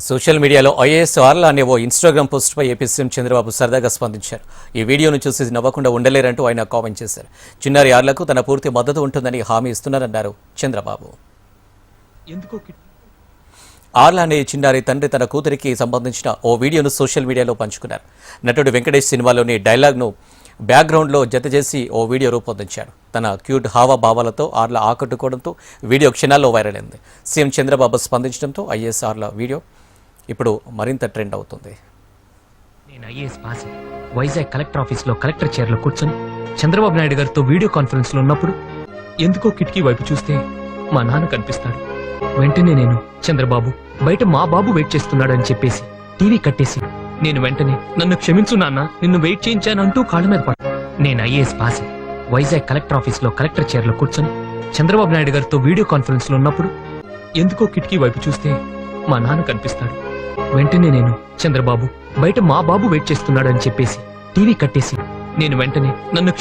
Social మీడియాలో IAS ఆర్లా అనే ఓ Instagram పోస్ట్పై AP CM Chandrababu సరదాగా స్పందించారు. ఈ వీడియోను చూసి నవ్వకుండా ఉండలేరంటూ ఆయన కామెంట్ చేశారు. చిన్నారి ఆర్లకు తన పూర్తి మద్దతు ఉంటుందని హామీ ఇస్తున్నారన్నారు చంద్రబాబు. ఆర్లా అనే చిన్నారి తండ్రి తన కూతురికి సంబంధించిన ఓ వీడియోను సోషల్ మీడియాలో పంచుకున్నారు. నటుడు వెంకటేష్ సినిమాలోని డైలాగ్ను బ్యాక్గ్రౌండ్లో జత చేసి ఓ వీడియో రూపొందించాడు. తన క్యూట్ హావభావాలతో ఆర్లా ఆకట్టుకోవడంతో వీడియో క్షణాల్లో వైరల్ అయింది. సీఎం చంద్రబాబు స్పందించడంతో ఐఏఎస్ ఆర్లా వీడియో ఇప్పుడు మరింత ట్రెండ్ అవుతుంది. నేను ఐఏఎస్ పాస్ వైజాగ్ కలెక్టర్ ఆఫీస్లో కలెక్టర్ చైర్లో కూర్చొని చంద్రబాబు నాయుడు గారితో వీడియో కాన్ఫరెన్స్లో ఉన్నప్పుడు ఎందుకో కిటికీ వైపు చూస్తే మా నాన్న కనిపిస్తాడు. వెంటనే నేను చంద్రబాబు బయట మా బాబు వెయిట్ చేస్తున్నాడు అని చెప్పేసి టీవీ కట్టేసి నేను వెంటనే నన్ను క్షమించు నాన్న, నిన్ను వెయిట్ చేయించానంటూ కాళ్ళ మీద పడ్డా. నేను ఐఏఎస్ పాస్ వైజాగ్ కలెక్టర్ ఆఫీస్లో కలెక్టర్ చైర్లో కూర్చొని చంద్రబాబు నాయుడు గారితో వీడియో కాన్ఫరెన్స్లో ఉన్నప్పుడు ఎందుకో కిటికీ వైపు చూస్తే మా నాన్న కనిపిస్తాడు. వెంటనే నేను చంద్రబాబు బయట మా బాబు వెయిట్ చేస్తున్నాడు అని చెప్పేసి టీవీ కట్టేసి నేను వెంటనే నన్ను